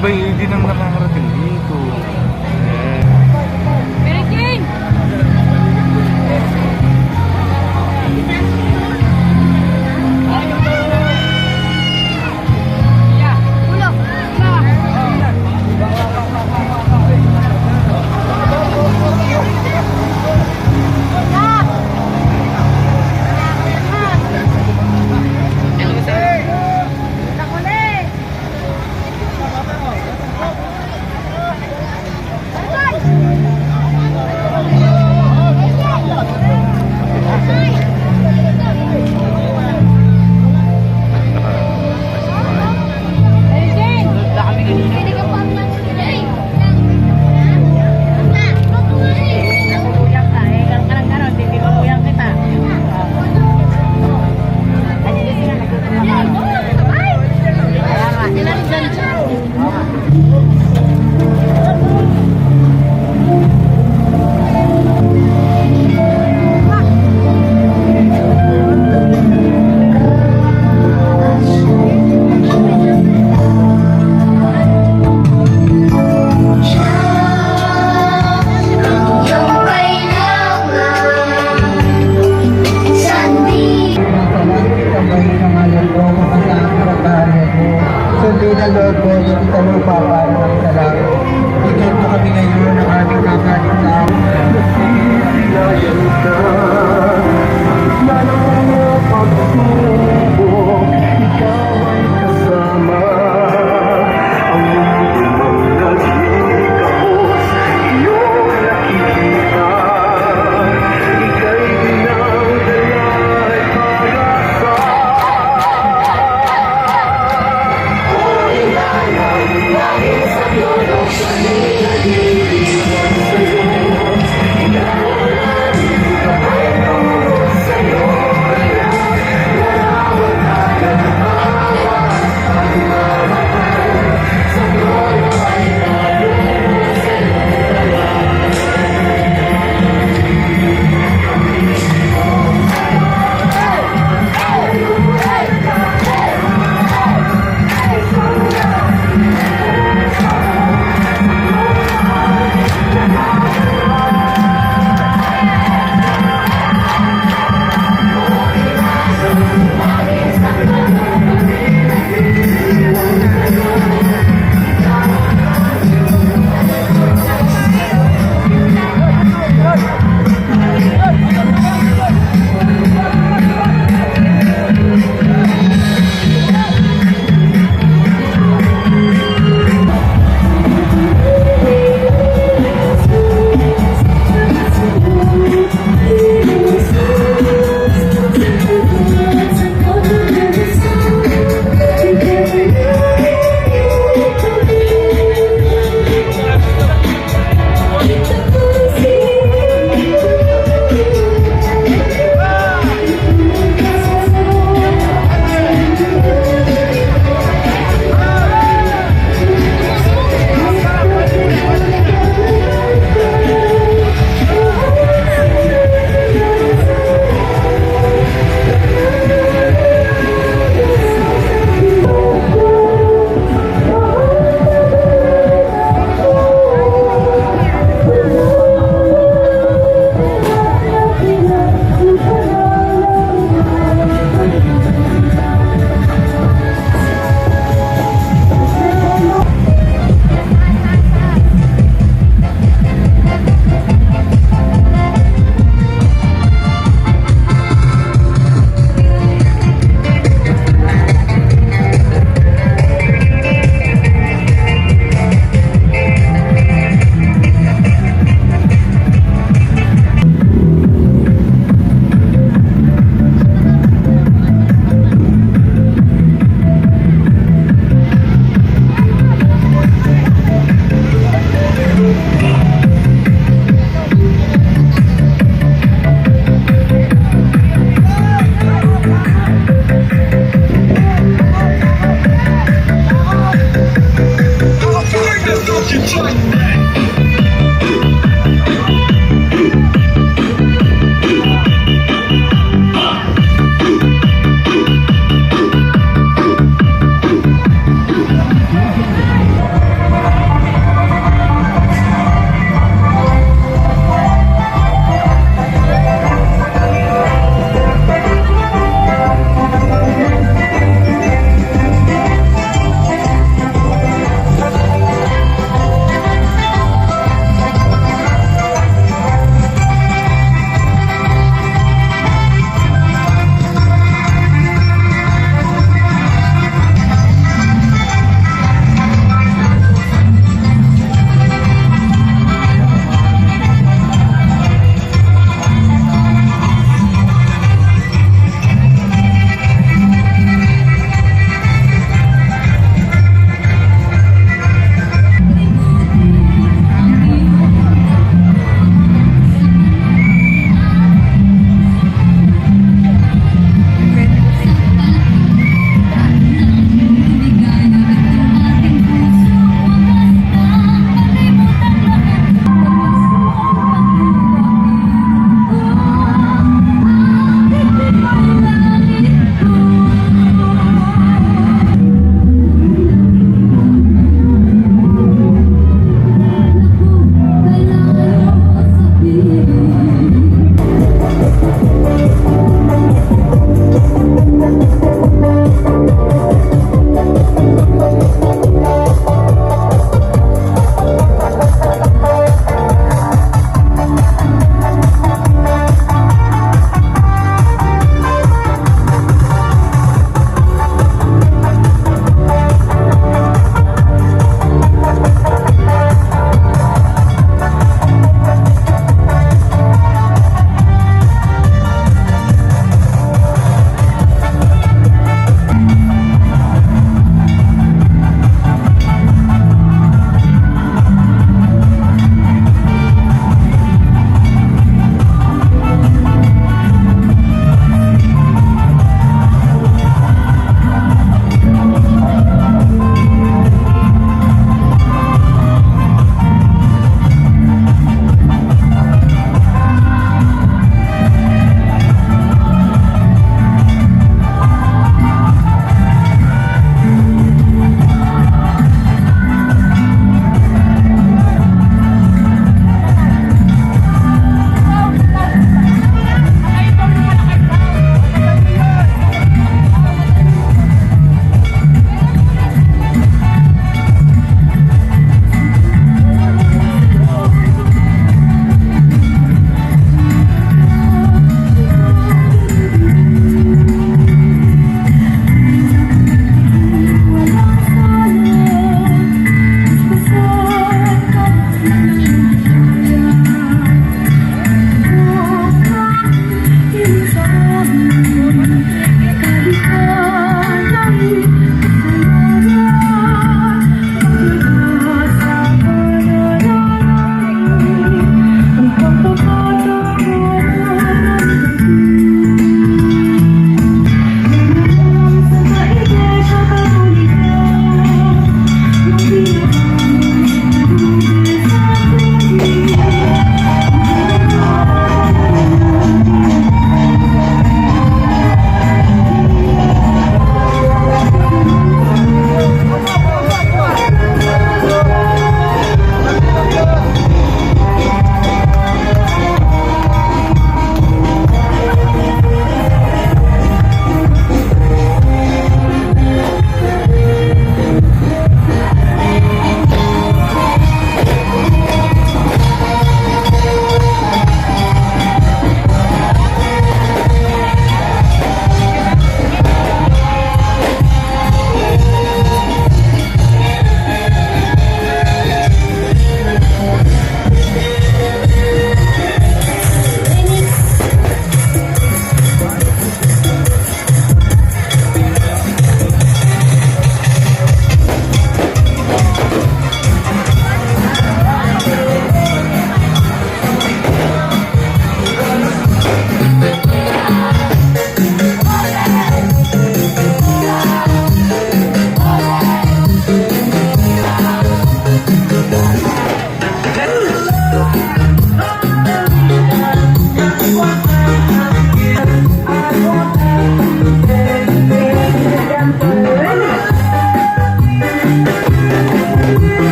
iba din ang nakakarating dito. Beijing!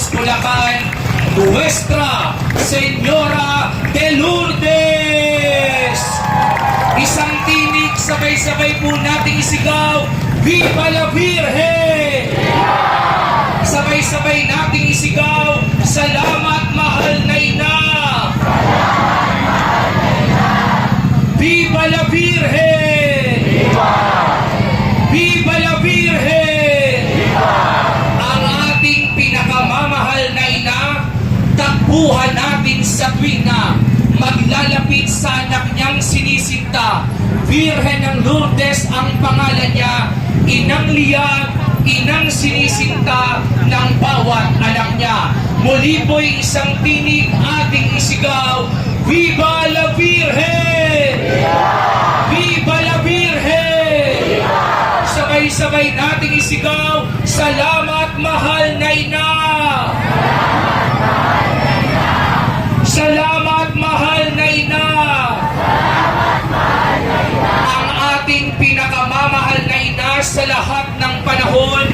Ilocos, Bulacan, Nuestra Señora de Lourdes. Isang tinig, sabay-sabay po nating isigaw, Viva la Virgen! Sabay-sabay nating isigaw, Salamat mahal na ina! Viva la Virgen! Viva la Virgen! Ang ating pinakamamahal na ina, takbuhan natin sa tuwing na maglalapit sa anak niyang sinisinta. Virgen ng Lourdes ang pangalan niya, inang liyag, inang sinisinta ng bawat anak niya. Muli po'y isang tinig ating isigaw, Viva la Virgen! Viva la Virgen! Sabay-sabay nating isigaw, Salamat mahal na ina! Salamat mahal na ina! Ang ating pinakamamahal na ina sa lahat ng panahon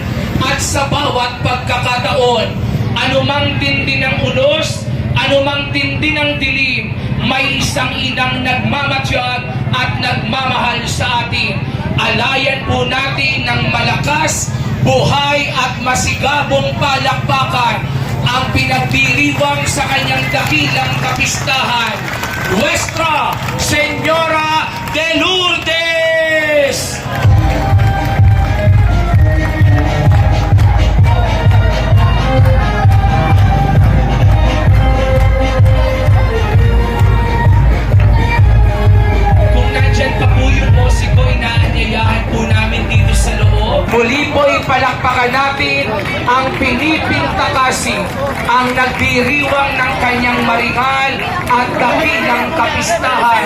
at sa bawat pagkakataon. Anumang tindi ng unos, anumang tindi ng dilim, may isang inang nagmamatyag at nagmamahal sa atin. Alayan po natin ng malakas, buhay at masigabong palakpakan ang pinagdiriwang sa kanyang dakilang kapistahan, Nuestra Señora de Lourdes! Kung nandyan pa po yung musiko, inaanyayahan po namin dito sa loob. Muli po ipalakpakan natin ang Pilipinta Kasi, ang nagdiriwang ng kanyang maringal at dakilang kapistahan,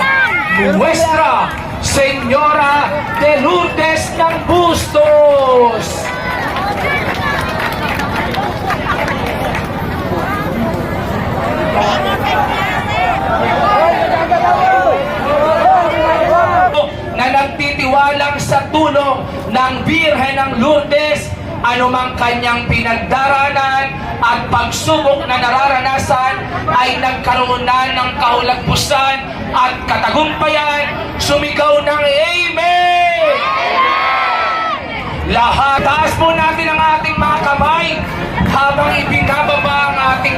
Nuestra Señora de Lourdes ng Bustos. Na nagtitiwalang sa tulong ng Birhen ng Lourdes, anumang kanyang pinagdaranan at pagsubok na nararanasan ay nagkaroon na ng kahulagpusan at katagumpayan. Sumigaw ng Amen! Lahat, taas po natin ang ating mga kamay habang ibinababa ang ating